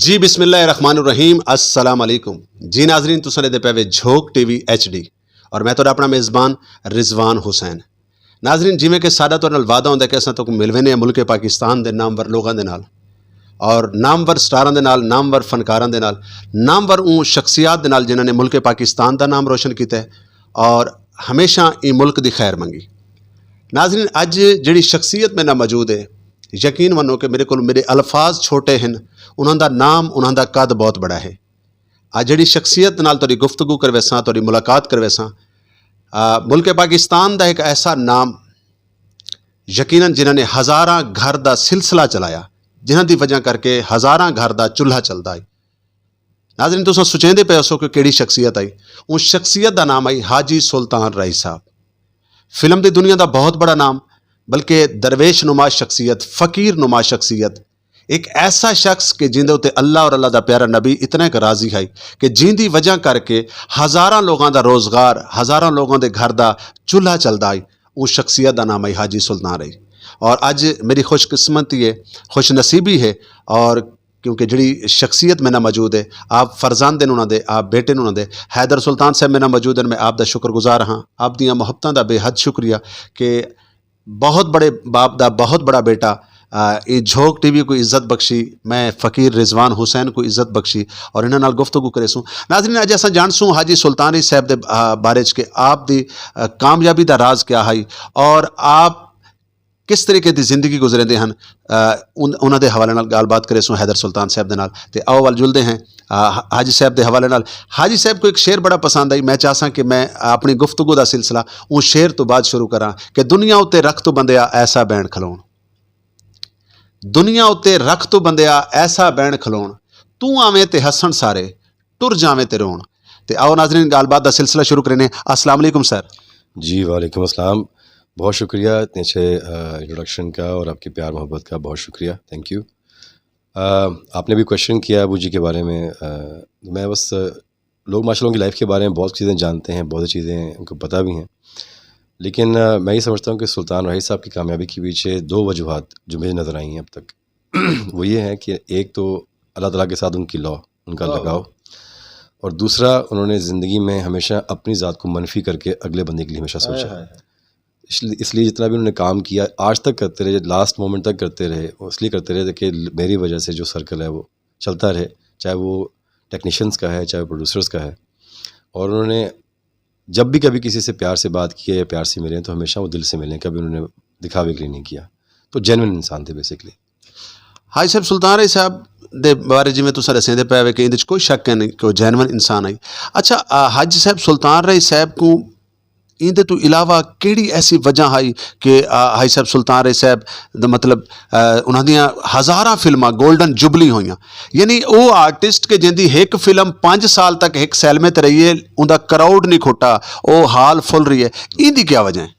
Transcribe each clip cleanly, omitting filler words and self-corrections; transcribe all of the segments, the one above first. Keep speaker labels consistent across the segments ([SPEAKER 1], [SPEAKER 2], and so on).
[SPEAKER 1] जी बिस्मिल्लाहिर्रहमानिर्रहीम अस्सलाम वालेकुम जी नाजरीन तुसां दे पे झोक टीवी HD और मैं तो अपना मेज़बान रिजवान हुसैन। नाजरीन जिमें कि साडा तो वादा होंदा कि असां तो मिलवे ने मुल्क पाकिस्तान के नामवर लोगों के नाल और नामवर स्टारां दे नाल, नामवर फनकारां दे नाल, नामवर उन शख्सियात दे नाल जिन्होंने मुल्क पाकिस्तान का नाम रोशन किया और हमेशा ई मुल्क की खैर मंगी। नाजरीन अज जिहड़ी शख्सियत मेरे नाल मौजूद है, यकीन मनो कि मेरे अल्फाज छोटे हैं, उन्होंने नाम उन्होंने कद बहुत बड़ा है। आ जिहड़ी शख्सियत नाल तुहाडी गुफ्तगू करवेसां, तुहाडी मुलाकात करवेसां, मुल्क पाकिस्तान का एक ऐसा नाम यकीनन जिन्होंने हज़ारां घर का सिलसिला चलाया, जिन्हां दी वजह करके हज़ारां घर का चूल्हा चलता है। नाज़रीन तुसीं सोचेंदे पे हो कि किहड़ी शख्सियत आई, उस शख्सियत का नाम आई हाजी सुल्तान रई साहब। फिल्म की दुनिया का बहुत बड़ा नाम, बल्कि दरवेश नुमा शख्सियत, फ़कीर नुमा शख्सियत, एक ऐसा शख्स कि जिंदे उत्ते अल्लाह और अल्लाह का प्यारा नबी इतना एक राजी है कि जिंदी वजह करके हज़ारां लोगों का रोज़गार, हज़ारां लोगों के घर का चूल्हा चलता है। उस शख्सियत का नाम है हाजी सुल्तान रई। और अज मेरी खुशकिस्मती है, खुश नसीबी है, और क्योंकि जी शख्सियत मेरे मौजूद है, आप फरजान दिन उन्होंने, आप बेटे उन्होंने हैदर सुल्तान साहब मेरे मौजूद हैं। मैं आपका शुक्रगुजार हाँ, आप दियां मुहब्बतां दा बेहद शुक्रिया कि बहुत बड़े बाप का बहुत बड़ा बेटा ये झोक टीवी को इज्जत बख्शी, मैं फ़कीर रिजवान हुसैन को इज्जत बख्शी और इन्हां नाल गुफ्तगू करे सूँ। नाज़रीन अज असां जानसूँ हाजी सुल्तान रई साहब के बारे च कि आप दी कामयाबी का राज क्या है और आप किस तरीके की जिंदगी गुजरेंदे हैं। उन्हां दे हवाले नाल गलबात करे सूँ हैदर सुल्तान साहब दे नाल। ते आओ वल जुलदे हैं हाजी साहब के हवाले नाल। हाजी साहब को एक शेर बड़ा पसंद आई, मैं चाहसा कि मैं अपनी गुफ्तगू का सिलसिला उस शेर तो बाद शुरू करा कि दुनिया उत्ते रख तो बंदिया ऐसा बैण खलोण, दुनिया उत्ते रख तो बंदिया ऐसा बैण खलोण, तू आवें ते हसन सारे, टुर जावें ते रोण। ते आओ नाज़रीन गलबात का सिलसिला शुरू करें। अस्सलाम वालेकुम सर।
[SPEAKER 2] जी वालेकुम अस्सलाम, बहुत शुक्रिया इतने अच्छे इंट्रोडक्शन का और आपकी प्यार मोहब्बत का बहुत शुक्रिया, थैंक यू। आपने भी क्वेश्चन किया अबू जी के बारे में। मैं बस लोग माशाल्लाह उनकी लाइफ के बारे में बहुत चीज़ें जानते हैं, बहुत चीज़ें उनको पता भी हैं, लेकिन मैं ये समझता हूँ कि सुल्तान रई साहब की कामयाबी के पीछे दो वजूहात जो मुझे नज़र आई हैं अब तक वो ये है कि एक तो अल्लाह ताला के साथ उनकी लौ, उनका लगाव, और दूसरा उन्होंने ज़िंदगी में हमेशा अपनी ज़ात को मनफी करके अगले बंदे के लिए हमेशा सोचा। इसलिए जितना भी उन्होंने काम किया आज तक करते रहे, लास्ट मोमेंट तक करते रहे, वो इसलिए करते रहे कि मेरी वजह से जो सर्कल है वो चलता रहे, चाहे वो टेक्नीशियंस का है, चाहे प्रोड्यूसर्स का है। और उन्होंने जब भी कभी किसी से प्यार से बात की है या प्यार से मिले तो हमेशा वो दिल से मिले, कभी उन्होंने दिखावे के लिए नहीं किया। तो जेन्युइन इंसान थे बेसिकली।
[SPEAKER 1] हाजी साहब सुल्तान रई साहब दे बारे जिमें तुसां दस्सेंदे पे कि इहदे कोई शक नहीं कि जेन्युइन इंसान आई। अच्छा हाजी साहब सुल्तान रई साहब को इहदे तो इलावा केड़ी ऐसी वजह है कि हाजी साहब सुल्तान रई साहब दा मतलब उन्हां दियां हज़ारां फिल्मां गोल्डन जुबली होईयां, यानी वो आर्टिस्ट के जिंदी एक फिल्म 5 साल तक एक सैल में रही है, उनका क्राउड नहीं खोटा, वो हाल फुल रही है, इहदी क्या वजह है?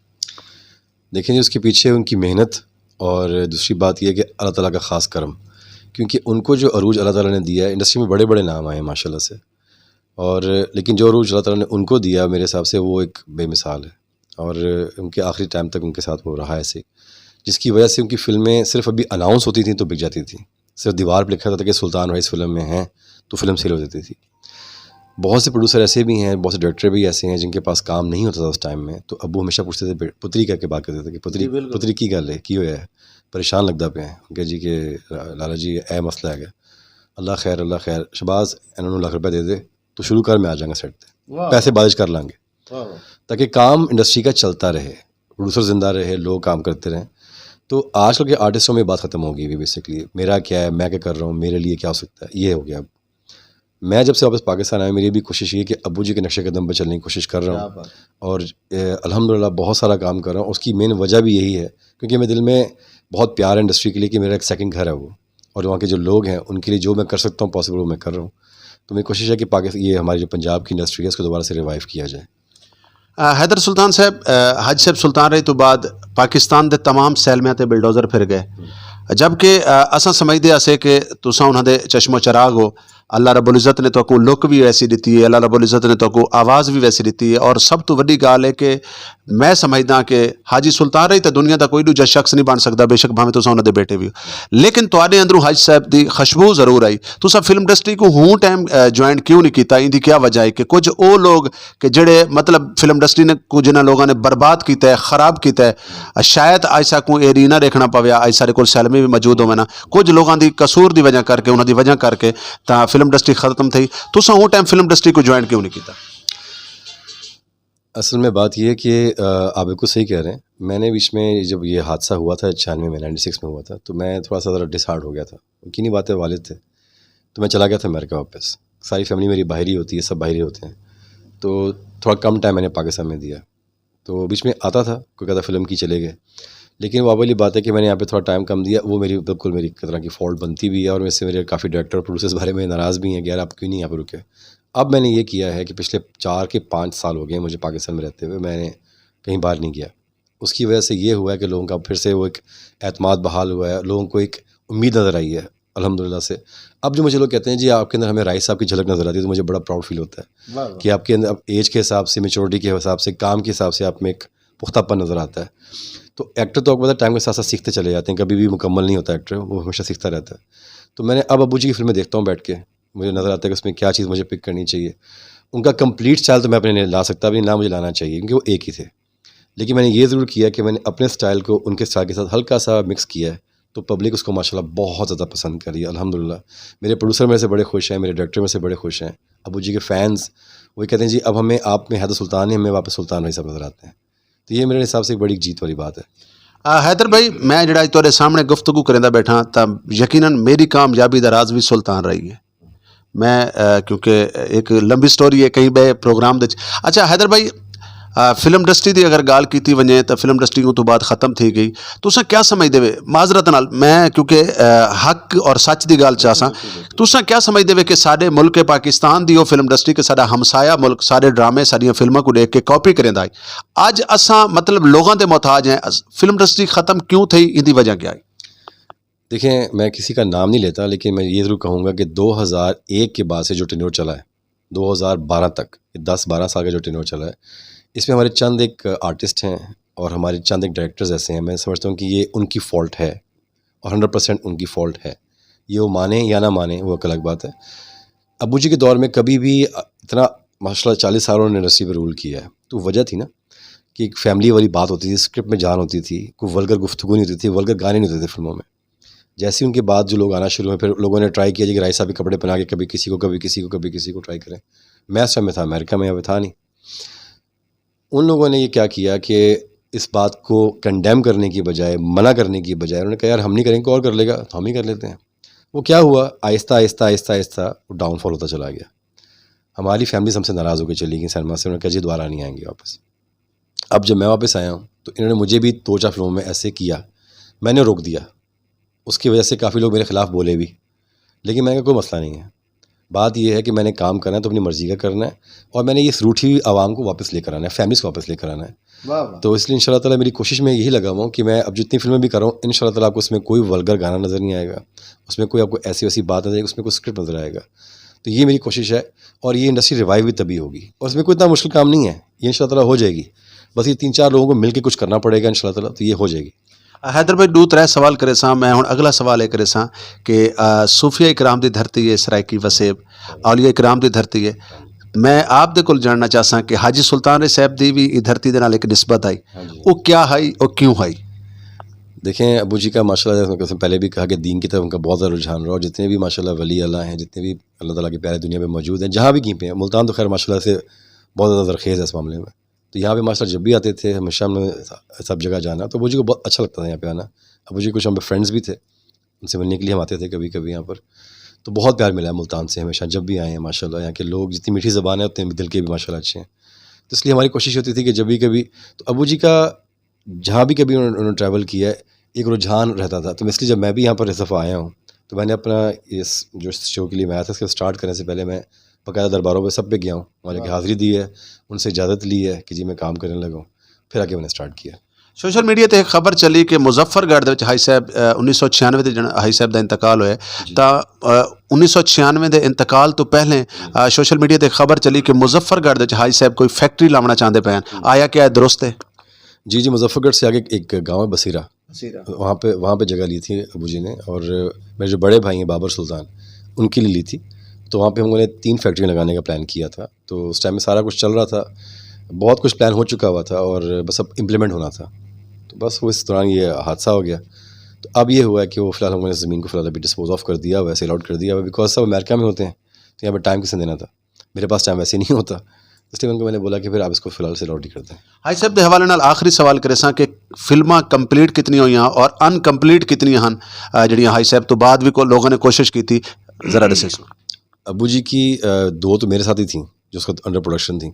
[SPEAKER 2] देखें जी, उसके पीछे उनकी मेहनत और दूसरी बात यह कि अल्लाह ताला का ख़ास करम, क्योंकि उनको जो अरूज अल्लाह ताला ने दिया है, इंडस्ट्री में बड़े बड़े नाम आए हैं माशाल्लाह से, और लेकिन जो अरूज अल्लाह ताला ने उनको दिया मेरे हिसाब से वो एक बेमिसाल है, और उनके आखिरी टाइम तक उनके साथ वो रहा ऐसे, जिसकी वजह से उनकी फ़िल्में सिर्फ अभी अनाउंस होती थी तो बिक जाती थी, सिर्फ दीवार पर लिखा था कि सुल्तान रई इस फिल्म में हैं तो फिल्म सेल हो जाती थी। बहुत से प्रोड्यूसर ऐसे भी हैं, बहुत से डायरेक्टर भी ऐसे हैं जिनके पास काम नहीं होता था उस टाइम में, तो अब वो हमेशा पूछते थे, पुत्री करके बात करते थे कि पुत्री की गल है, की होया है, परेशान लगता पे हैं उनके जी के लाला जी ए मसला है, अल्लाह खैर शबाज इन्होंने लाख रुपये दे दे तो शुरू कर, मैं आ जाऊँगा सेट पे, पैसे बारिश कर लाँगे, ताकि काम इंडस्ट्री का चलता रहे, प्रोड्यूसर ज़िंदा रहे, लोग काम करते रहें। तो आजकल के आर्टिस्टों में बात ख़त्म हो गई बेसिकली, मेरा क्या है, मैं क्या कर रहा हूँ, मेरे लिए क्या हो सकता है, ये हो गया। अब मैं जब से वापस पाकिस्तान आया, मेरी भी कोशिश ये कि अब्बू जी के नक्शे कदम पर चलने की कोशिश कर रहा हूँ, और अल्हम्दुलिल्लाह बहुत सारा काम कर रहा हूँ। उसकी मेन वजह भी यही है क्योंकि मेरे दिल में बहुत प्यार है इंडस्ट्री के लिए, कि मेरा एक सेकंड घर है वो, और वहाँ के जो लोग हैं उनके लिए जो मैं कर सकता हूँ पॉसिबल वो मैं कर रहा हूँ। तो मेरी कोशिश है कि पाकिस्तान, ये हमारी जो पंजाब की इंडस्ट्री है, इसको दोबारा से रिवाइव किया जाए।
[SPEAKER 1] हैदर सुल्तान साहब, हाजी साहब सुल्तान रई तो बाद पाकिस्तान के तमाम सैलमियां ते बिलडोज़र फिर गए, जबकि असां समझते आसे कि तुसां उन्हां दे चश्मो चराग हो, अल्लाह रब्बुल इज़्ज़त ने तो लुक भी वैसी दी है, अल्लाह रब्बुल इज़्ज़त ने तो आवाज़ भी वैसी दी है। और सब तो वड्डी गल है कि मैं समझदा कि हाजी सुल्तान रही तो दुनिया का कोई दूजा शख्स नहीं बन सकता, बेशक भावें तुसां उन्हां दे बेटे भी हो, लेकिन तुहाडे अंदरों हाजी साहब की खुशबू जरूर आई। तुसां फिल्म इंडस्ट्री को हूँ टाइम ज्वाइन क्यों नहीं किया? इनकी क्या वजह है कि कुछ वो लोग कि जेड़े मतलब फिल्म इंडस्ट्री ने कुछ जिन्हां लोगों ने बर्बाद किया है, खराब किया है, शायद ऐसा कोई एरी ना देखना पवे, आज सारे कोल सैलमी भी मौजूद होवे ना, कुछ लोगों की कसूर की वजह करके, उन्होंने वजह करके तो फिल्म इंडस्ट्री खत्म थी। तुसां वो टाइम फिल्म इंडस्ट्री को ज्वाइन क्यों नहीं किया?
[SPEAKER 2] असल में बात यह है कि आप बिल्कुल सही कह रहे हैं। मैंने बीच में जब ये हादसा हुआ था 96 में, 96 में हुआ था, तो मैं थोड़ा सा ज़रा डिसहार्ट हो गया था। किन्हीं बातें वालिद थे, तो मैं चला गया था अमेरिका वापस। सारी फैमिली मेरी बाहर ही होती है, सब बाहर ही होते हैं, तो थोड़ा कम टाइम मैंने पाकिस्तान में दिया। तो बीच में आता था, कोई कहता फिल्म की चले गए, लेकिन वो वाली बात है कि मैंने यहाँ पे थोड़ा टाइम कम दिया। वो मेरी बिल्कुल मेरी तरह की फ़ॉल्ट बनती भी है, और वैसे मेरे काफ़ी डायरेक्टर और प्रोड्यूसर्स बारे में नाराज़ भी हैं कि यार आप क्यों नहीं यहाँ पे रुके। अब मैंने ये किया है कि पिछले 4 के 5 साल हो गए मुझे पाकिस्तान में रहते हुए, मैंने कहीं बाहर नहीं गया। उसकी वजह से ये हुआ है कि लोगों का फिर से वो एक एतमाद बहाल हुआ है, लोगों को एक उम्मीद नज़र आई है अल्हम्दुलिल्लाह से। अब जो मुझे लोग कहते हैं जी आपके अंदर हमें राइस साहब की झलक नज़र आती है, तो मुझे बड़ा प्राउड फील होता है कि आपके अंदर अब एज के हिसाब से, मैच्योरिटी के हिसाब से, काम के हिसाब से आप में एक पुख्तापन नज़र आता है। तो एक्टर तो आपको पता है टाइम के साथ साथ सीखते चले जाते हैं, कभी भी मुकम्मल नहीं होता एक्टर, वो हमेशा सीखता रहता है। तो मैंने अब अबू जी की फिल्में देखता हूँ बैठ के, मुझे नज़र आता है कि उसमें क्या चीज़ मुझे पिक करनी चाहिए। उनका कंप्लीट स्टाइल तो मैं अपने ला सकता, अपनी ना मुझे लाना चाहिए, क्योंकि वो एक ही थे। लेकिन मैंने ये ज़रूर किया कि मैंने अपने स्टाइल को उनके स्टाइल के साथ हल्का सा मिक्स किया है, तो पब्लिक उसको माशाल्लाह बहुत ज़्यादा पसंद करी है अल्हम्दुलिल्लाह। मेरे प्रोड्यूसर मेरे से बड़े खुश हैं, मेरे डायरेक्टर मेरे से बड़े खुश हैं। अबू जी के फैंस वही कहते हैं जी अब हमें आप में हैदर सुल्तान है, हमें वापस सुल्तान भाई साहब नज़र आते हैं। तो ये मेरे हिसाब से एक बड़ी जीत वाली बात है।
[SPEAKER 1] हैदर भाई, मैं जड़ा तुहाडे सामने गुफ्तगू करेंदा बैठा तो यकीनन मेरी कामयाबी दा राज भी सुल्तान रही है। मैं क्योंकि एक लंबी स्टोरी है कई बे प्रोग्राम दे। अच्छा हैदर भाई, फिल्म इंडस्ट्री की अगर गाल की वजे तो फिल्म इंडस्ट्री तो बाद खत्म थी गई, तुसां क्या समझते वे माजरत नाल, मैं क्योंकि हक और सच की गल चासा, तुसां क्या समझते वे कि साडे मुल्क पाकिस्तान की वो फिल्म इंडस्ट्री के साडा हमसाया मुल्क सारे ड्रामे सारिया फिल्मों को देख के कॉपी करेंदा है, अज असां मतलब लोगों के मोहताज हैं, फिल्म इंडस्ट्री खत्म क्यों थी, इनकी वजह क्या है?
[SPEAKER 2] देखें, मैं किसी का नाम नहीं लेता, लेकिन मैं ये ज़रूर कहूँगा कि 2001 के बाद से जो टेन्योर चला है 2012 तक, 10-12 साल का जो टेन्योर चला है, इसमें हमारे चंद एक आर्टिस्ट हैं और हमारे चंद एक डायरेक्टर्स ऐसे हैं, मैं समझता हूँ कि ये उनकी फ़ॉल्ट है और 100% उनकी फ़ॉल्ट है। ये वो माने या ना माने वो एक अलग बात है। अबू जी के दौर में कभी भी इतना माशाल्लाह 40 साल उन्होंने इंडस्ट्री पर रूल किया है, तो वजह थी ना कि एक फैमिली वाली बात होती थी, स्क्रिप्ट में जान होती थी, कोई वल्गर गुफ्तगू नहीं होती थी, वल्गर गाने नहीं होते थे फिल्मों में। जैसे ही उनके बाद जो लोग आना शुरू हुए, फिर लोगों ने ट्राई किया जी कि राय साहब के कपड़े पहना के कभी किसी को, कभी किसी को, कभी किसी को ट्राई करें। मैं उस समय था अमेरिका में, यहाँ पे था नहीं। उन लोगों ने ये क्या किया कि इस बात को कंडेम करने की बजाय, मना करने की बजाय, उन्होंने कहा यार हम नहीं करेंगे, कोई और कर लेगा तो हम ही कर लेते हैं। वो क्या हुआ, आहिस्ता आहिस्ता आहिस्ता आहिस्ता वो डाउनफॉल होता चला गया। हमारी फैमिली हमसे नाराज़ होकर चली गई सिनेमा से, उन्होंने कहा जी दोबारा नहीं आएंगे वापस। अब जब मैं वापस आया हूँ तो इन्होंने मुझे भी 2-4 फिल्मों में ऐसे किया, मैंने रोक दिया। उसकी वजह से काफ़ी लोग मेरे ख़िलाफ़ बोले भी, लेकिन मैंने कहा कोई मसला नहीं है। बात ये है कि मैंने काम करना है तो अपनी मर्ज़ी का करना है, और मैंने इस रूठी हुई आवाम को वापस लेकर आना है, फैमिलीज़ को वापस लेकर आना है। तो इसलिए इंशाल्लाह ताला मेरी कोशिश में यही लगा हुआ हूँ कि मैं अब जितनी फिल्में भी कर रहा हूँ, इंशाल्लाह ताला आपको उसमें कोई वल्गर गाना नज़र नहीं आएगा, उसमें कोई आपको ऐसी वैसी बात नज़र आएगी, उसमें कोई स्क्रिप्ट नज़र आएगा। तो ये मेरी कोशिश है, और ये इंडस्ट्री रिवाइव भी तभी होगी, और इसमें कोई इतना मुश्किल काम नहीं है, ये इंशाल्लाह ताला हो जाएगी। बस ये 3-4 लोगों को मिल के कुछ करना पड़ेगा इंशाल्लाह ताला, तो ये हो जाएगी।
[SPEAKER 1] हैदर भाई 2-3 सवाल करे सा, मैं हुण अगला सवाल ये करे सा कि सूफिया इकराम की धरती है सराइकी वसेब, औलिया इकराम की धरती है, मैं आप दे कोल जानना चाहसा कि हाजी सुल्तान साहब की भी इस धरती के नाल एक निस्बत आई, वो क्या है और क्यों है?
[SPEAKER 2] देखें, अबू जी का माशाल्लाह जैसे पहले भी कहा कि दीन की तरफ उनका बहुत ज़्यादा रुझान रहा, और जितने भी माशाल्लाह वली अल्लाह हैं, जितने भी अल्लाह ताला के प्यारे दुनिया में मौजूद हैं, जहाँ भी कहीं पे हैं, मुल्तान तो खैर माशाल्लाह से बहुत ज़्यादा ज़रख़ेज़ है इस मामले में, तो यहाँ पे माशाल्लाह जब भी आते थे हमेशा हमने सब जगह जाना, तो अबू जी को बहुत अच्छा लगता था यहाँ पे आना। अबू जी कुछ हम पे फ्रेंड्स भी थे, उनसे मिलने के लिए हम आते थे कभी कभी यहाँ पर, तो बहुत प्यार मिला है मुल्तान से हमेशा जब भी आए हैं माशाल्लाह। यहाँ के लोग जितनी मीठी ज़बान है उतने दिल के भी माशाल्लाह अच्छे हैं, तो इसलिए हमारी कोशिश होती थी कि जब भी कभी, तो अबू जी का जहाँ भी कभी उन्होंने ट्रैवल किया है एक रुझान रहता था, तो इसलिए जब मैं भी यहाँ पर इस दफ़ा आया हूँ, तो मैंने अपना इस जो शो के लिए मैं आया था, इसके स्टार्ट करने से पहले मैं बाकायदा दरबारों पे सब पे गया हूँ, वहाँ जाके हाज़िरी दी है, उनसे इजाज़त ली है कि जी मैं काम करने लगा हूँ, फिर आके मैंने स्टार्ट किया।
[SPEAKER 1] ਸੋਸ਼ਲ ਮੀਡੀਆ ਤੇ ਇੱਕ ਖਬਰ ਚੱਲੀ ਕਿ ਮੁਜ਼ੱਫਰਗੜ੍ਹ ਦੇ ਵਿੱਚ ਹਾਈ ਸਾਹਿਬ 1996 ਦੇ ਹਾਈ ਸਾਹਿਬ ਦਾ ਇੰਤਕਾਲ ਹੋਇਆ ਤਾਂ 1996 ਦੇ ਇੰਤਕਾਲ ਤੋਂ ਪਹਿਲੇ ਸੋਸ਼ਲ ਮੀਡੀਆ ਤੇ ਖਬਰ ਚੱਲੀ ਕਿ ਮੁਜ਼ੱਫਰਗੜ੍ਹ ਦੇ ਵਿੱਚ ਹਾਈ ਸਾਹਿਬ ਕੋਈ ਫੈਕਟਰੀ ਲਾਉਣਾ ਚਾਹੁੰਦੇ ਪਏ ਹਨ ਆਇਆ क्या है दुरुस्त है
[SPEAKER 2] जी जी, मुजफ्फरगढ़ से आगे एक गांव है बसीरा, वहाँ पे जगह ली थी अबू जी ने, और मेरे जो बड़े भाई हैं बाबर सुल्तान, उनके लिए ली थी। तो वहाँ पे हम लोगों ने 3 फैक्ट्रियाँ लगाने का प्लान किया था। तो उस टाइम में सारा कुछ चल रहा था, बहुत कुछ प्लान हो चुका हुआ था और बस अब इम्प्लीमेंट होना था। तो बस वो इस दौरान ये हादसा हो गया। तो अब ये हुआ है कि वो फ़िलहाल हम लोगों ने ज़मीन को फ़िलहाल अभी डिस्पोज ऑफ कर दिया हुआ है, सेल आउट कर दिया हुआ है, बिकॉज सब अमेरिका में होते हैं तो यहाँ पर टाइम किसने देना था, मेरे पास टाइम वैसे नहीं होता, इसलिए उनको मैंने बोला कि फिर आप इसको फ़िलहाल सेल आउट ही करते हैं।
[SPEAKER 1] ਹਾਈ ਸਾਹਿਬ ਦੇ ਹਵਾਲੇ ਨਾਲ ਆਖਰੀ ਸਵਾਲ ਕਰੇ ਸਾਂ ਕਿ ਫਿਲਮਾਂ ਕੰਪਲੀਟ ਕਿਤਨੀਆਂ ਹੋਈਆਂ ਔਰ ਅਨਕੰਪਲੀਟ ਕਿਤਨੀਆਂ ਹਨ ਜਿਹੜੀਆਂ ਹਾਈ ਸਾਹਿਬ ਤੋਂ ਬਾਅਦ ਵੀ ਲੋਕਾਂ ਨੇ ਕੋਸ਼ਿਸ਼ ਕੀਤੀ ਜ਼ਰਾ ਦੱਸੋ
[SPEAKER 2] अबू जी की 2 तो मेरे साथ ही थी जो उसका अंडर प्रोडक्शन थी,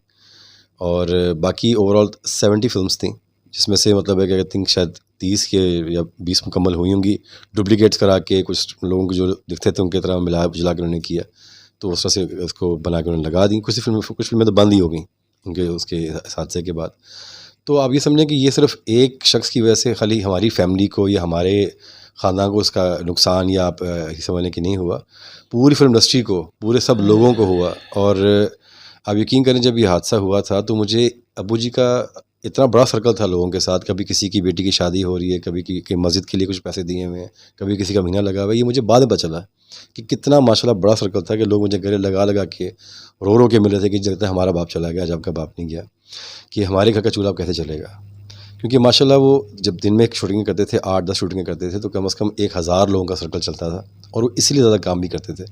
[SPEAKER 2] और बाकी ओवरऑल 70 फिल्म्स थी, जिसमें से मतलब है कि आई थिंक शायद 30 के या 20 मुकम्मल हुई होंगी। डुप्लीकेट्स करा के कुछ लोगों को जो दिखते थे उनकी तरह मिला जुला के उन्होंने किया, तो उस तरह से उसको बना के उन्होंने लगा दी। कुछ फिल्में तो बंद ही हो गई उनके उसके हादसे के बाद। तो आप ये समझें कि ये सिर्फ एक शख्स की वजह से खाली हमारी फैमिली को या हमारे ख़ानदान को उसका नुकसान या आप समझने कि नहीं हुआ, पूरी फिल्म इंडस्ट्री को, पूरे सब लोगों को हुआ। और आप यकीन करें जब ये हादसा हुआ था तो मुझे अबू जी का इतना बड़ा सर्कल था लोगों के साथ, कभी किसी की बेटी की शादी हो रही है, कभी की मस्जिद के लिए कुछ पैसे दिए हुए हैं, कभी किसी का महीना लगा हुआ है। ये मुझे बाद में पता चला कि कितना माशाल्लाह बड़ा सर्कल था कि लोग मुझे गले लगा लगा के रो के मिल रहे थे कि जब तक हमारा बाप चला गया, जब का बाप नहीं गया, कि हमारे घर का चूल्हा कैसे चलेगा। क्योंकि माशाल्लाह वो जब दिन में शूटिंग करते थे, 8-10 शूटिंगें करते थे, तो कम से कम 1000 लोगों का सर्कल चलता था, और वो इसलिए ज़्यादा काम भी करते थे।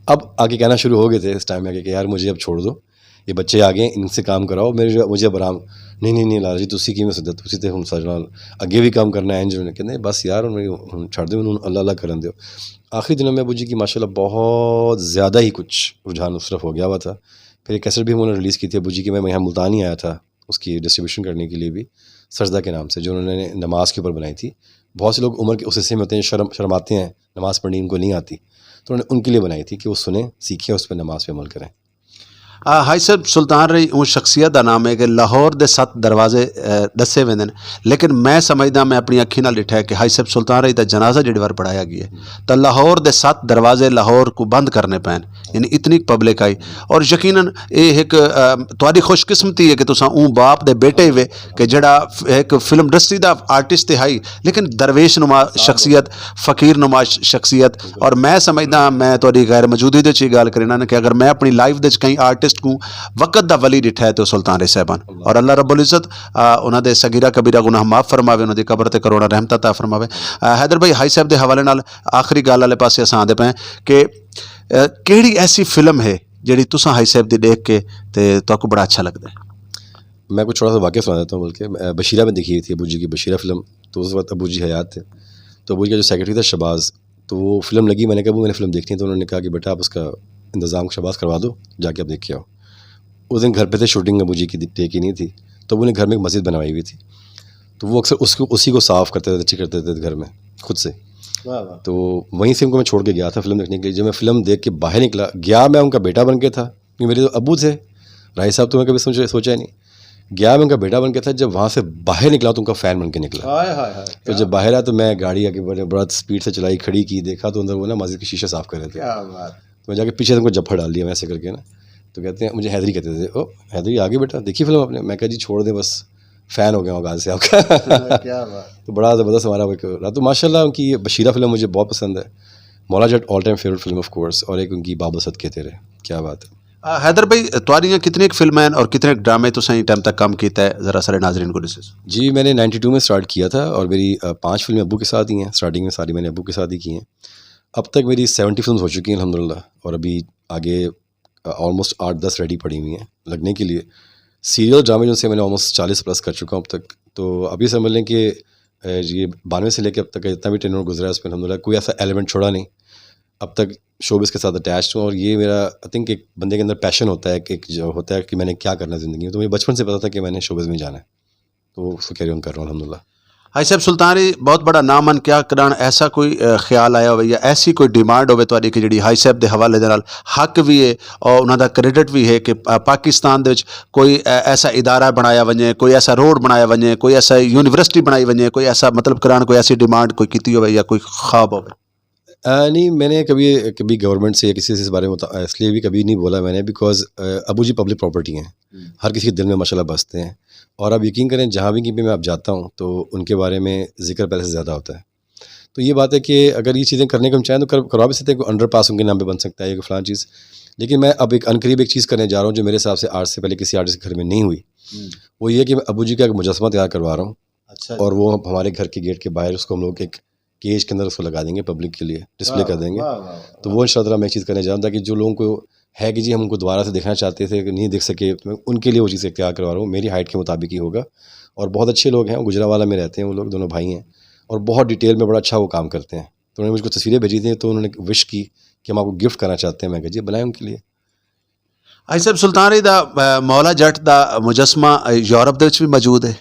[SPEAKER 2] अब आगे कहना शुरू हो गए थे इस टाइम में आगे कि यार मुझे अब छोड़ दो, ये बच्चे आ गए, इनसे काम कराओ, मुझे आराम नहीं लाला जी तुसी की मैं सदा तुसी ते हुण सारे नाल अगे भी काम करना है। इंज उन्होंने कहते बस यार हुण छड्ड दो, उन्होंने अल्लाह अल्लाह करन दो। आखिरी दिनों में अबू जी की माशाल्लाह बहुत ज़्यादा ही कुछ रुझान उस तरफ हो गया हुआ था। फिर एक कैसेट भी उन्होंने रिलीज़ की थी अबू जी की, मैं यहाँ मुल्तान ही आया था उसकी डिस्ट्रीब्यूशन करने के लिए भी, सजदा के नाम से, जो उन्होंने नमाज के ऊपर बनाई थी। बहुत से लोग उम्र के उस हिस्से में होते हैं, शर्माते हैं, नमाज़ पढ़नी उनको नहीं आती, तो उन्होंने उनके लिए बनाई थी कि वो सुने, सीखें, उस पर नमाज पे अमल करें।
[SPEAKER 1] हाई ਸਾਹਿਬ ਸੁਲਤਾਨ ਰਹੀ ਉਹ ਸ਼ਖਸੀਅਤ ਦਾ ਨਾਮ ਹੈ ਕਿ ਲਾਹੌਰ ਦੇ 7 ਦਰਵਾਜ਼ੇ ਦੱਸੇ ਵੇਂਦੇ ਨੇ, ਲੇਕਿਨ ਮੈਂ ਸਮਝਦਾ ਮੈਂ ਆਪਣੀ ਅੱਖੀ ਨਾਲ ਡਿਠਾ ਕਿ ਹਾਈ ਸਾਹਿਬ ਸੁਲਤਾਨ ਰਹੀ ਦਾ ਜਨਾਜ਼ਾ ਜਿਹੜੀ ਵਾਰ ਪੜਾਇਆ ਗਿਆ ਤਾਂ ਲਾਹੌਰ ਦੇ 7 ਦਰਵਾਜ਼ੇ ਲਾਹੌਰ को बंद करने पैन, यानी इतनी पब्लिक आई। और यकीनन ये एक तुहाडी खुशकिस्मती है कि तुसां ऊँ बाप दे बेटे वे कि जड़ा एक फिल्म इंडस्ट्री का आर्टिस्ट है हाई, लेकिन दरवेश नुमा शख्सियत, फ़कीर नुमा शख्सियत। और मैं समझदा मैं तुहाडी गैर मौजूदगी दे च गल करना कि अगर मैं अपनी लाइफ दे कई आर्टिस्ट को वक़्त दा वली डिठा है तो सुल्तान रही साहबान, और अल्लाह रब्बुल इज़्ज़त उन्होंने सगीरा कबीरा गुनाह माफ़ फरमावे, उन्होंने कबर ते करोड़ा रहमत अता फरमावे। हैदर भाई हाई साहब के हवाले नाल आखिरी गल वाले पासे असां आंदे पे कि ਕਿਹੜੀ ऐसी फिल्म है ਜਿਹੜੀ तुसां हाई साहब दी देख के ते तुहानू बड़ा अच्छा लगता है?
[SPEAKER 2] मैं कुछ थोड़ा सा वाक़या सुना देता हूँ, बल्कि बशीरा में देखी थी अबू जी की, बशीरा फिल्म, तो उस वक्त अबू जी हयात थे। तो अबू जी का जो सेक्रेटरी था शबाज़, तो वो फिल्म लगी, मैंने कहा मैंने फिल्म देखनी है, तो उन्होंने कहा कि बेटा आप उसका इंतज़ाम शबाज़ करवा दो, जाके आप देख के आओ। उस दिन घर पे थे, शूटिंग अबू जी की डे की नहीं थी, तो उन्होंने घर में एक मस्जिद बनवाई हुई थी, तो वो अक्सर उसी को साफ़ करते थे, अच्छी करते थे घर में खुद से। तो वहीं से उनको मैं छोड़ के गया था फिल्म देखने के लिए। जब मैं फ़िल्म देख के बाहर निकला, गया मैं उनका बेटा बन के था, क्योंकि मेरे तो अबू थे राय साहब, तो मैं कभी सोचा ही नहीं। गया मैं उनका बेटा बन के था, जब वहाँ से बाहर निकला तो उनका फ़ैन बन के निकला। तो जब बाहर आया तो मैं गाड़ी आके बड़ा स्पीड से चलाई, खड़ी की, देखा तो अंदर वो ना मस्जिद के शीशे साफ़ कर रहे थे। तो मैं जाके पीछे से उनको जफ्फा डाल दिया वैसे करके ना, तो कहते हैं, मुझे हैदरी कहते थे, ओ हैदरी आगे बेटा देखी फिल्म आपने? मैं कहा जी छोड़ दें, बस फ़ैन हो गया हूँ गाज से आपका।
[SPEAKER 1] क्या बात।
[SPEAKER 2] तो बड़ा ज़बरदस्त हमारा रहा। तो माशाल्लाह उनकी ये बशीरा फिल्म मुझे बहुत पसंद है, Maula Jatt all time favourite film of course, और एक उनकी बाबा सद कहते रहे, क्या बात है।
[SPEAKER 1] हैदर भाई तुहारियां कितनी फिल्में हैं और कितने ड्रामे तुसां टाइम तक काम किया है, ज़रा सारे नाजरीन को डिस्कस।
[SPEAKER 2] जी मैंने 92 में स्टार्ट किया था, और मेरी 5 फिल्में अबू के साथ ही हैं, स्टार्टिंग में सारी मैंने अबू के साथ ही की हैं। अब तक मेरी 70 फिल्म हो चुकी हैं अल्हम्दुलिल्लाह, और अभी आगे ऑलमोस्ट 8-10 रेडी पड़ी हुई हैं लगने के लिए। सीरियल ड्रामे जिनसे मैंने ऑलमोस्ट 40 प्लस कर चुका हूँ अब तक। तो अभी समझ लें कि ये 92 से लेकर अब तक जितना भी टेन्योर गुजरा है उसमें अल्हम्दुलिल्लाह कोई ऐसा एलिमेंट छोड़ा नहीं, अब तक शोबिस के साथ अटैच हूँ। और ये मेरा आई थिंक एक बंदे के अंदर पैशन होता है, एक जो होता है कि मैंने क्या करना है ज़िंदगी में, तो मुझे बचपन से पता था कि मैंने शोबिस में जाना है, तो उसको कैरी ऑन कर रहा हूँ अल्हम्दुलिल्लाह।
[SPEAKER 1] हाई साहब सुल्तानी बहुत बड़ा नामन क्या करान ऐसा कोई ख्याल आया होवे या ऐसी कोई डिमांड होवे ਤੁਹਾਡੀ ਕਿ ਜਿਹੜੀ ਹਾਈ ਸਾਹਿਬ ਦੇ ਹਵਾਲੇ ਦੇ ਨਾਲ ਹੱਕ ਵੀ ਹੈ ਔਰ ਉਹਨਾਂ ਦਾ ਕ੍ਰੈਡਿਟ ਵੀ ਹੈ ਕਿ ਪਾਕਿਸਤਾਨ ਦੇ ਵਿੱਚ ਕੋਈ ਐਸਾ ਇਦਾਰਾ ਬਣਾਇਆ ਵञे ਕੋਈ ਐਸਾ ਰੋਡ ਬਣਾਇਆ ਵञे ਕੋਈ ਐਸਾ यूनिवर्सिटी बनाई वञे कोई ऐसा मतलब करान कोई ऐसी डिमांड कोई की होवे या कोई ख्वाब होवे?
[SPEAKER 2] नहीं, मैंने कभी गवर्नमेंट से या किसी से इस बारे में इसलिए भी कभी नहीं बोला मैंने, because Abu ji public property हैं, हर किसी के दिल में माशाल्लाह बसते हैं। और आप यकीन करें जहाँ भी कहीं पे मैं आप जाता हूँ तो उनके बारे में जिक्र पहले से ज़्यादा होता है। तो ये बात है कि अगर ये चीज़ें करने को हम चाहें तो करवा भी सकते हैं, कोई अंडर पास उनके नाम पे बन सकता है या कोई फलां चीज़। लेकिन मैं अब एक अनकरीब एक चीज़ करने जा रहा हूँ जो मेरे हिसाब से आज से पहले किसी आर्टिस्ट के घर में नहीं हुई। वो ये कि मैं अबू जी का एक मुजस्समा तैयार करवा रहा हूँ। अच्छा। और वो हमारे घर के गेट के बाहर उसको हम लोग एक केज के अंदर उसको लगा देंगे, पब्लिक के लिए डिस्प्ले कर देंगे। तो वो इंशाअल्लाह मैं एक चीज़ करने जा रहा हूँ ताकि जो लोगों को है कि जी हम उनको दोबारा से देखना चाहते थे कि नहीं देख सके, तो मैं उनके लिए वो चीज़ तैयार करवा रहा हूँ, मेरी हाइट के मुताबिक ही होगा। और बहुत अच्छे लोग हैं, गुजरावाला में रहते हैं वो लोग, दोनों भाई हैं और बहुत डिटेल में बड़ा अच्छा वो काम करते हैं। तो उन्होंने मुझको तस्वीरें भेजी थी तो उन्होंने विश की कि हम आपको गिफ्ट करना चाहते हैं। मैं कहा जी बनाएं उनके लिए।
[SPEAKER 1] हाई साहब सुल्तानी दा मौला जट दा मुजस्समा यूरोप दे विच भी मौजूद है।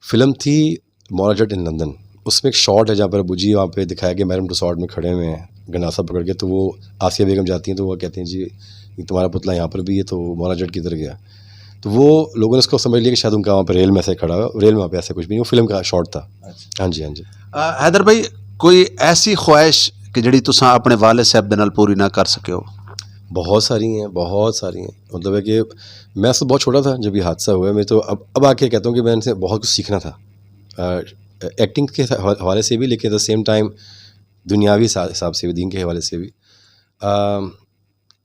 [SPEAKER 2] फिल्म थी मौला जट इन लंदन, उसमें एक शॉट है जहाँ पर अबू जी वहाँ पे दिखाया कि मैरम रिसॉर्ट में खड़े हुए हैं गंडासा पकड़ के, तो वो आसिया बेगम जाती हैं तो वो कहते हैं जी ये तुम्हारा पुतला यहाँ पर भी है, तो मौला जट किधर गया। तो वो लोगों ने उसको समझ लिया कि शायद उनका वहाँ पर रेल में ऐसे खड़ा हुआ, रेल में वहाँ पे ऐसा कुछ भी नहीं, वो फिल्म का शॉट था। हाँ जी, हाँ जी।
[SPEAKER 1] हैदर भाई कोई ऐसी ख्वाहिश कि जिहड़ी तुसां अपने वालिद साहब दे नाल पूरी ना कर सके हो?
[SPEAKER 2] बहुत सारी हैं, बहुत सारी हैं। मतलब है कि मैं तो बहुत छोटा था जब ये हादसा हुआ, मैं तो अब आके कहता हूँ कि मैंने बहुत कुछ सीखना था एक्टिंग के हवाले से भी, लेकिन एट द सेम टाइम दुनियावी हिसाब से भी, दीन के हवाले से भी।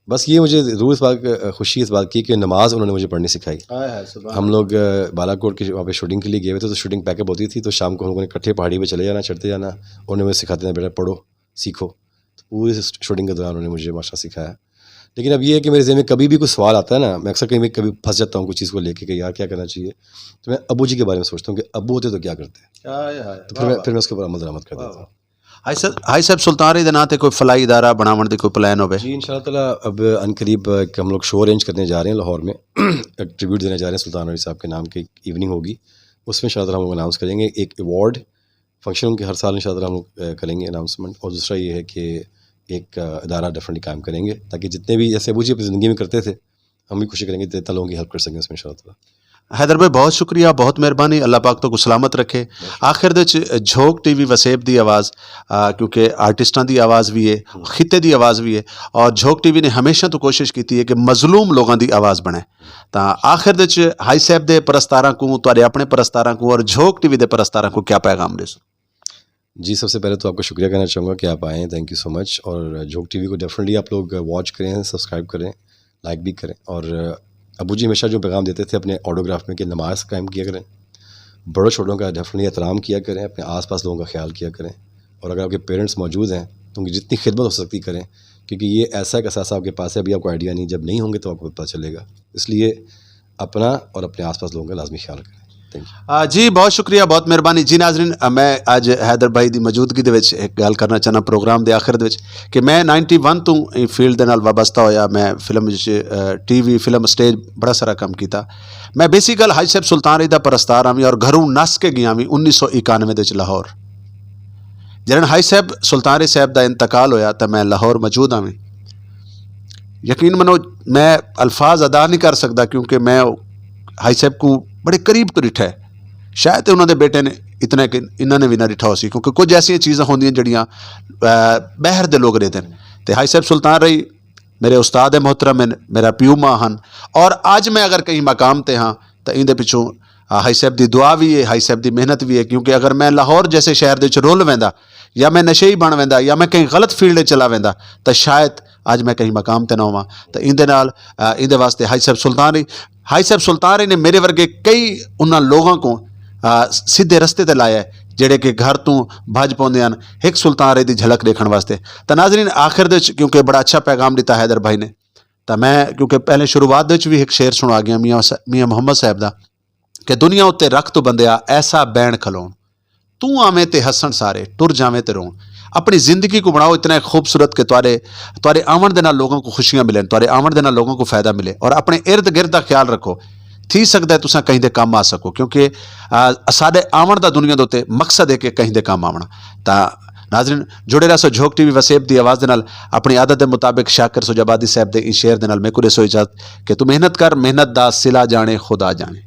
[SPEAKER 2] बस ये मुझे ज़रूर इस बात खुशी इस बात की कि नमाज़ उन्होंने मुझे पढ़नी सिखाई। हम लोग बालाकोट के वहाँ पे शूटिंग के लिए गए हुए थे, तो शूटिंग पैकअप होती थी, तो शाम को हम लोगों ने इकट्ठे पहाड़ी पे चले जाना, चढ़ते जाना, उन्होंने मुझे सिखाते थे बेटा पढ़ो सीखो। तो पूरी शूटिंग के दौरान उन्होंने मुझे माशा सिखाया। लेकिन अब ये है कि मेरे ज़हन में कभी भी कोई सवाल आता है ना, मैं अक्सर कभी फंस जाता हूँ कुछ चीज़ को लेके कि यार क्या करना चाहिए, तो मैं अबू जी के बारे में सोचता हूँ कि अबू होते तो क्या करते हैं, तो फिर मैं उसके ऊपर अमल दरामद कर देता हूँ।
[SPEAKER 1] हाई साहब सुल्तानी दे नां ते कोई फलाई इदारा बनावन दी कोई प्लान होवे?
[SPEAKER 2] जी इंशाअल्लाह ताला अब अनकरीब हम लोग शो अरेंज करने जा रहे हैं लाहौर में एक ट्रिब्यूट देने जा रहे हैं सुल्तान अली साहब के नाम की इवनिंग होगी, उसमें इंशाअल्लाह हम लोग अनाउंस करेंगे एक अवार्ड फंक्शन उनके हर साल इंशाअल्लाह हम लोग करेंगे अनाउंसमेंट। और दूसरा ये है कि एक इदारा डेफिनेटली कायम करेंगे ताकि जितने भी जैसे अबू जी अपनी ज़िंदगी में करते थे हम भी कोशिश करेंगे जितना लोगों की हेल्प कर सकें उसमें इंशाअल्लाह।
[SPEAKER 1] हैदर भाई बहुत शुक्रिया, बहुत मेहरबानी, अल्लाह पाक तो सलामत रखे। आखिर दे झोंक टीवी वसेब दी आवाज़ क्योंकि आर्टिस्टां दी आवाज़ भी है, खिते दी आवाज़ भी है, और झोंक टीवी ने हमेशा तो कोशिश की है कि मजलूम लोगों की आवाज़ बने। तो आखिर दे हाई साहब दे परस्तारां को, तुहाडे अपने परस्तारां को और झोंक टीवी दे परस्तारां को क्या पैगाम दे?
[SPEAKER 2] जी सबसे पहले तो आपको शुक्रिया कहना चाहूँगा कि आप आएँ, थैंक यू सो मच। और झोंक टीवी को डेफिनेटली आप लोग वॉच करें, सब्सक्राइब करें, लाइक भी करें। और अबू जी हमेशा जो पैगाम देते थे अपने ऑटोग्राफ में कि नमाज़ कायम किया करें, बड़ों छोटों का डेफिनेटली एहतराम किया करें, अपने आसपास लोगों का ख्याल किया करें। और अगर आपके पेरेंट्स मौजूद हैं तो उनकी जितनी खिदमत हो सकती करें, क्योंकि ये ऐसा एक असासा आपके पास है, अभी आपको आइडिया नहीं, जब नहीं होंगे तो आपको पता चलेगा। इसलिए अपना और अपने आसपास लोगों का लाजमी ख्याल करें।
[SPEAKER 1] जी बहुत शुक्रिया, बहुत मेहरबानी। जी नाजरीन, मैं आज हैदर भाई की मौजूदगी दे विच एक गल करना चाहना प्रोग्राम के आखिर दे विच कि मैं 91 तो फील्ड के नाल वाबस्ता होया। मैं फिल्म टीवी फिल्म स्टेज बड़ा सारा काम किया। मैं बेसिकल हाई साहब सुल्तान दा परस्तार आवी और घरों नस के गया भी 1991 के लाहौर। जरन हाई साहब सुल्तान साहब का इंतकाल होया तो मैं लाहौर मौजूद आवी। यकीन मनो मैं अल्फाज अदा नहीं कर सकता क्योंकि मैं हाई साहब को बड़े करीब तो डिठा है। शायद उन्होंने बेटे ने इतना कि इन्होंने भी ना डिठा हो सी, क्योंकि कुछ ऐसी चीज़ां होंदियां जड़ियाँ बाहर दे लोग रहते हैं। तो हाई साहब सुल्तान रही मेरे उस्ताद मोहतरम, मेरा प्यू माँ हैं। और अज मैं अगर कहीं मकाम ते हाँ तो इनके पिछों हाई साहब की दुआ भी है, हाई साहब की मेहनत भी है। क्योंकि अगर मैं लाहौर जैसे शहर के रुल वैंदा या मैं नशे ही बन वैंदा या मैं कहीं गलत फील्ड चला वैंदा तो शायद अज मैं कहीं मकाम ते ना होवां। तो इंदे वास्ते हाई साहब सुल्तान ने मेरे वर्गे कई उन्होंने लोगों को सीधे रस्ते ते लाया है जेड़े कि घर तो भज पाते हैं एक सुल्तान की झलक देखने वास्ते। तो नाजरीन आखिर दे क्योंकि बड़ा अच्छा पैगाम दिता हैदर भाई ने, तो मैं क्योंकि पहले शुरुआत भी एक शेर सुना गया मियाँ मुहम्मद साहब का कि दुनिया उत्ते रख तो बंदिया ऐसा बैन खलोन, तू आवें ते हसन सारे टुर जावें ते रोन। अपनी ज़िंदगी को बनाओ इतना खूबसूरत कि तुहारे आवन दे नाल लोगों को खुशियाँ मिलें, तुहारे आवन दे नाल लोगों को फ़ायदा मिले। और अपने इर्द गिर्द का ख्याल रखो। थी सकदा है तुसां कहीं दे काम आ सको, क्योंकि साडे आवन दा दुनिया दे उत्ते मकसद है कि कहीं दे काम आवना। तां नाज़रीन जुड़े रहो झोंक टीवी वसेब दी आवाज़ दे नाल। अपनी आदत के मुताबिक शाकिर सुजाबादी साहब दे इस शेर दे नाल मैं कुछ सो इजाजत कि तू मेहनत कर, मेहनत दा सिला जाने खुदा जाने।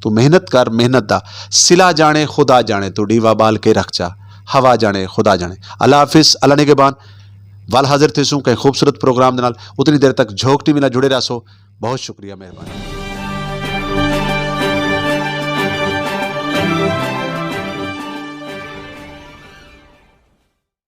[SPEAKER 1] तू मेहनत कर, मेहनत दा सिला जाने खुदा जाने। तू डीवा बाल के रख जा, हवा जाने खुदा जाने। अल्लाह हाफिज़, अल्लाह निगहबान। वाल हाजिर थे सूं कई खूबसूरत प्रोग्राम दे नाल। उतनी देर तक झोंक टीवी नाल जुड़े रहो। बहुत शुक्रिया, मेहरबानी।